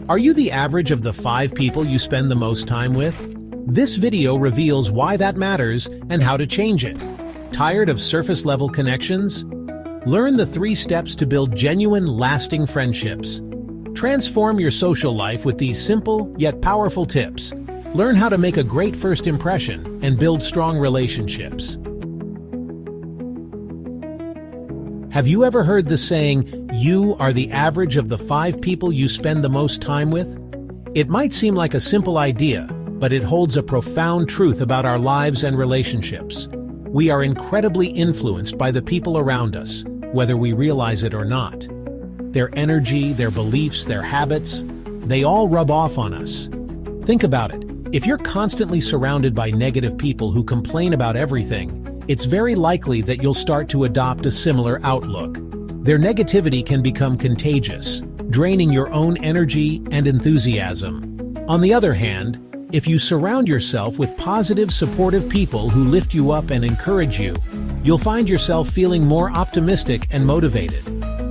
Are you the average of the 5 people you spend the most time with? This video reveals why that matters and how to change it. Tired of surface-level connections? Learn the 3 steps to build genuine, lasting friendships. Transform your social life with these simple yet powerful tips. Learn how to make a great first impression and build strong relationships. Have you ever heard the saying, "You are the average of the 5 people you spend the most time with"? It might seem like a simple idea, but it holds a profound truth about our lives and relationships. We are incredibly influenced by the people around us, whether we realize it or not. Their energy, their beliefs, their habits, they all rub off on us. Think about it. If you're constantly surrounded by negative people who complain about everything, it's very likely that you'll start to adopt a similar outlook. Their negativity can become contagious, draining your own energy and enthusiasm. On the other hand, if you surround yourself with positive, supportive people who lift you up and encourage you, you'll find yourself feeling more optimistic and motivated.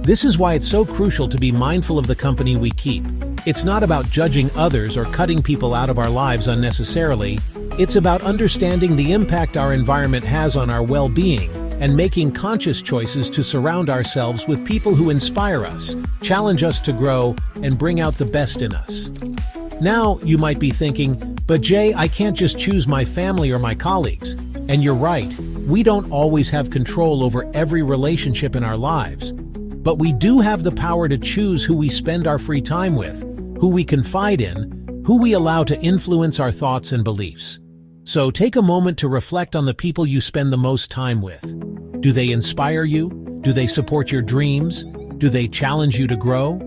This is why it's so crucial to be mindful of the company we keep. It's not about judging others or cutting people out of our lives unnecessarily. It's about understanding the impact our environment has on our well-being and making conscious choices to surround ourselves with people who inspire us, challenge us to grow, and bring out the best in us. Now, you might be thinking, "But Jay, I can't just choose my family or my colleagues." And you're right, we don't always have control over every relationship in our lives. But we do have the power to choose who we spend our free time with, who we confide in, who we allow to influence our thoughts and beliefs. So take a moment to reflect on the people you spend the most time with. Do they inspire you? Do they support your dreams? Do they challenge you to grow?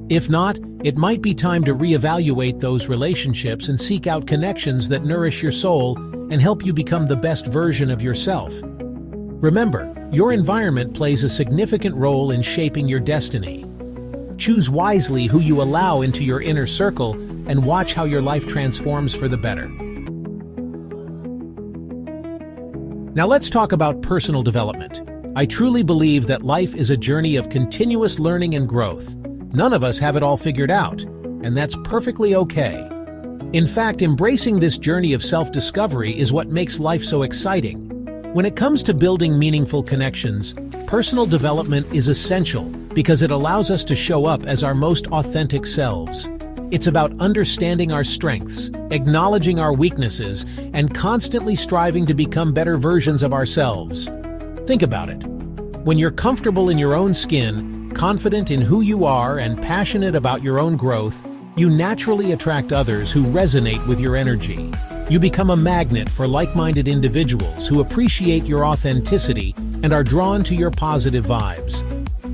If not, it might be time to reevaluate those relationships and seek out connections that nourish your soul and help you become the best version of yourself. Remember, your environment plays a significant role in shaping your destiny. Choose wisely who you allow into your inner circle and watch how your life transforms for the better. Now let's talk about personal development. I truly believe that life is a journey of continuous learning and growth. None of us have it all figured out, and that's perfectly okay. In fact, embracing this journey of self-discovery is what makes life so exciting. When it comes to building meaningful connections, personal development is essential because it allows us to show up as our most authentic selves. It's about understanding our strengths, acknowledging our weaknesses, and constantly striving to become better versions of ourselves. Think about it. When you're comfortable in your own skin, confident in who you are, and passionate about your own growth, you naturally attract others who resonate with your energy. You become a magnet for like-minded individuals who appreciate your authenticity and are drawn to your positive vibes.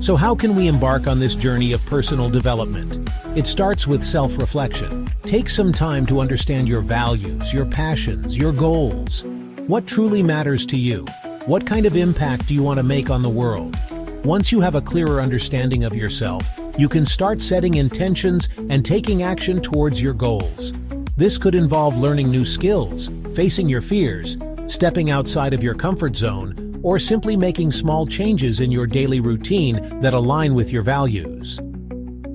So how can we embark on this journey of personal development? It starts with self-reflection. Take some time to understand your values, your passions, your goals. What truly matters to you? What kind of impact do you want to make on the world? Once you have a clearer understanding of yourself, you can start setting intentions and taking action towards your goals. This could involve learning new skills, facing your fears, stepping outside of your comfort zone, or simply making small changes in your daily routine that align with your values.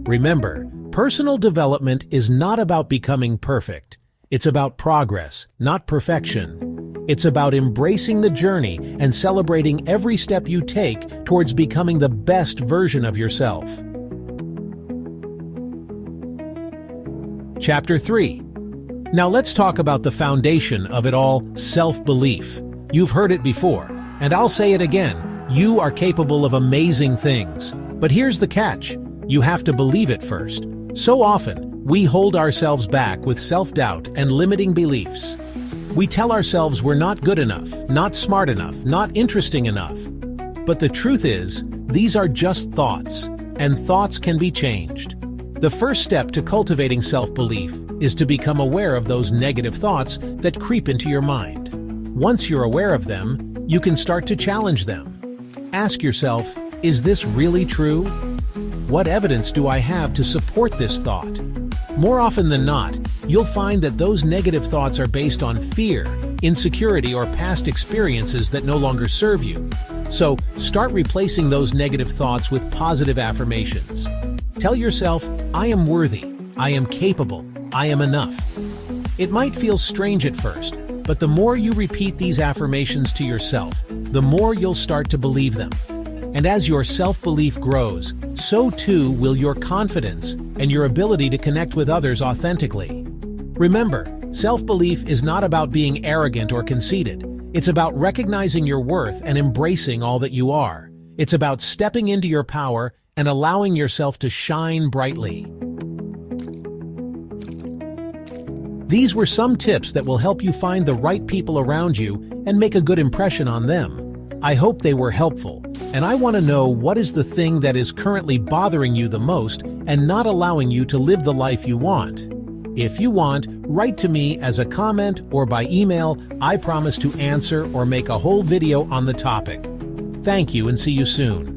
Remember, personal development is not about becoming perfect. It's about progress, not perfection. It's about embracing the journey and celebrating every step you take towards becoming the best version of yourself. Chapter 3. Now let's talk about the foundation of it all, self-belief. You've heard it before, and I'll say it again. You are capable of amazing things. But here's the catch. You have to believe it first. So often, we hold ourselves back with self-doubt and limiting beliefs. We tell ourselves we're not good enough, not smart enough, not interesting enough. But the truth is, these are just thoughts, and thoughts can be changed. The first step to cultivating self-belief is to become aware of those negative thoughts that creep into your mind. Once you're aware of them, you can start to challenge them. Ask yourself, is this really true? What evidence do I have to support this thought? More often than not, you'll find that those negative thoughts are based on fear, insecurity, or past experiences that no longer serve you. So, start replacing those negative thoughts with positive affirmations. Tell yourself, I am worthy, I am capable, I am enough. It might feel strange at first, but the more you repeat these affirmations to yourself, the more you'll start to believe them. And as your self-belief grows, so too will your confidence and your ability to connect with others authentically. Remember, self-belief is not about being arrogant or conceited. It's about recognizing your worth and embracing all that you are. It's about stepping into your power and allowing yourself to shine brightly. These were some tips that will help you find the right people around you and make a good impression on them. I hope they were helpful, and I want to know what is the thing that is currently bothering you the most and not allowing you to live the life you want. If you want, write to me as a comment or by email. I promise to answer or make a whole video on the topic. Thank you and see you soon.